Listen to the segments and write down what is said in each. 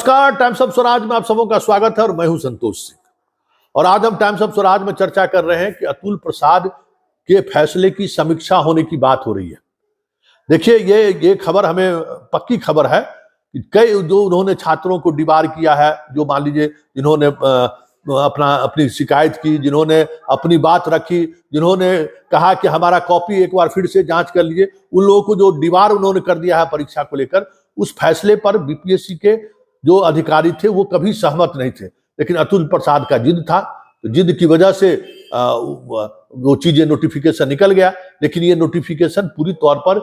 नमस्कार, times of Swaraj में आप सबों का स्वागत है और मैं हूं संतोष सिंह। और आज हम टाइम्स ऑफ स्वराज में चर्चा कर रहे हैं कि अतुल प्रसाद के फैसले की समीक्षा होने की बात हो रही है। देखिए, ये खबर हमें पक्की खबर है कि कई जो उन्होंने छात्रों को डिबार किया है, जो मान लीजिए जिन्होंने अपनी शिकायत की, जिन्होंने अपनी बात रखी, जिन्होंने कहा कि हमारा कॉपी एक बार फिर से जांच कर लीजिए, उन लोगों को जो डिबार उन्होंने कर दिया है परीक्षा को लेकर, उस फैसले पर बीपीएससी के जो अधिकारी थे वो कभी सहमत नहीं थे। लेकिन अतुल प्रसाद का जिद था, तो जिद की वजह से वो चीजें नोटिफिकेशन निकल गया। लेकिन ये नोटिफिकेशन पूरी तौर पर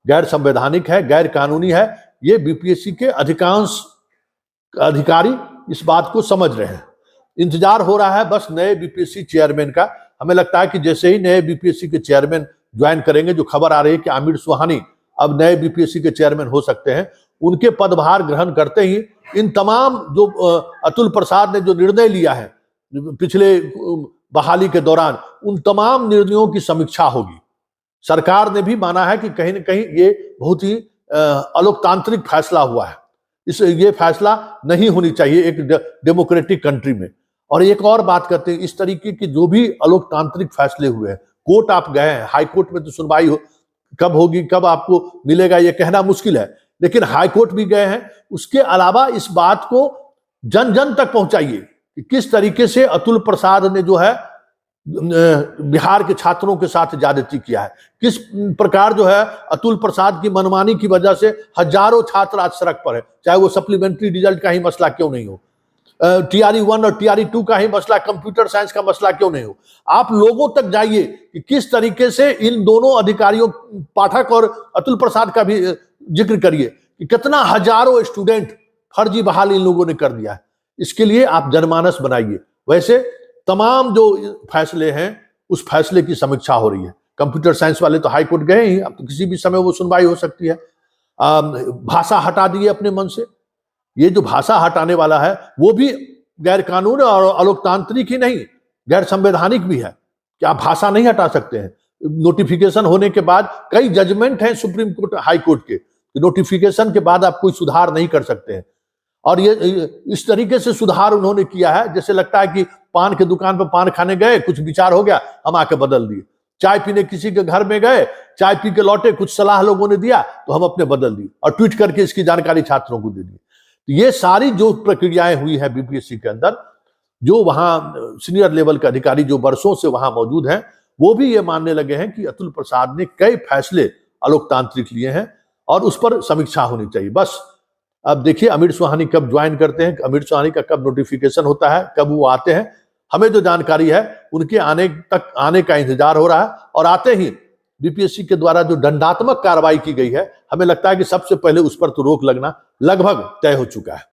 गैर संवैधानिक है, गैर कानूनी है। ये बीपीएससी के अधिकांश अधिकारी इस बात को समझ रहे हैं। इंतजार हो रहा है बस नए बीपीएससी चेयरमैन का। हमें लगता है कि जैसे ही नए बीपीएससी के चेयरमैन ज्वाइन करेंगे, जो खबर आ रही है कि आमिर सुहानी अब नए बीपीएससी के चेयरमैन हो सकते हैं, उनके पदभार ग्रहण करते ही इन तमाम जो अतुल प्रसाद ने जो निर्णय लिया है पिछले बहाली के दौरान, उन तमाम निर्णयों की समीक्षा होगी। सरकार ने भी माना है कि कहीं न कहीं ये बहुत ही अलोकतांत्रिक फैसला हुआ है। ये फैसला नहीं होनी चाहिए एक डेमोक्रेटिक कंट्री में। और एक और बात करते हैं, इस तरीके के जो भी अलोकतांत्रिक फैसले हुए हैं, कोर्ट आप गए हैं, हाई कोर्ट में तो सुनवाई कब होगी, कब आपको मिलेगा, ये कहना मुश्किल है। लेकिन हाई कोर्ट भी गए हैं। उसके अलावा इस बात को जन जन तक पहुंचाइए कि किस तरीके से अतुल प्रसाद ने जो है बिहार के छात्रों के साथ ज्यादती किया है, किस प्रकार जो है अतुल प्रसाद की मनमानी की वजह से हजारों छात्र आज सड़क पर है, चाहे वो सप्लीमेंट्री रिजल्ट का ही मसला क्यों नहीं हो, टीआरई 1 और टीआरई 2 का ही मसला, कंप्यूटर साइंस का मसला क्यों नहीं हो। आप लोगों तक जाइए कि किस तरीके से इन दोनों अधिकारियों, पाठक और अतुल प्रसाद का भी जिक्र करिए कि कितना हजारों स्टूडेंट फर्जी बहाल इन लोगों ने कर दिया है। इसके लिए आप जनमानस बनाइए। वैसे तमाम जो फैसले हैं उस फैसले की समीक्षा हो रही है। कंप्यूटर साइंस वाले तो हाई कोर्ट गए ही, अब तो किसी भी समय वो सुनवाई हो सकती है। भाषा हटा दिए अपने मन से। ये जो भाषा हटाने वाला है वो भी गैर कानूनी और अलोकतांत्रिक ही नहीं, गैर संवैधानिक भी है कि आप भाषा नहीं हटा सकते हैं। नोटिफिकेशन होने के बाद कई जजमेंट हैं सुप्रीम कोर्ट, हाई कोर्ट के, नोटिफिकेशन के बाद आप कोई सुधार नहीं कर सकते हैं। और ये इस तरीके से सुधार उन्होंने किया है जैसे लगता है कि पान के दुकान पर पान खाने गए, कुछ विचार हो गया, हम आके बदल दिए। चाय पीने किसी के घर में गए, चाय पी के लौटे, कुछ सलाह लोगों ने दिया तो हम अपने बदल दिए और ट्वीट करके इसकी जानकारी छात्रों को दे दी। तो ये सारी जो प्रक्रियाएं हुई है बीपीएससी के अंदर, जो वहां सीनियर लेवल के अधिकारी जो वर्षों से वहां मौजूद हैं, वो भी ये मानने लगे हैं कि अतुल प्रसाद ने कई फैसले अलोकतांत्रिक लिए हैं और उस पर समीक्षा होनी चाहिए। बस अब देखिए आमिर सुहानी कब ज्वाइन करते हैं, आमिर सुहानी का कब नोटिफिकेशन होता है, कब वो आते हैं। हमें जो जानकारी है उनके आने का इंतजार हो रहा है। और आते ही बीपीएससी के द्वारा जो दंडात्मक कार्रवाई की गई है, हमें लगता है कि सबसे पहले उस पर तो रोक लगना लगभग तय हो चुका है।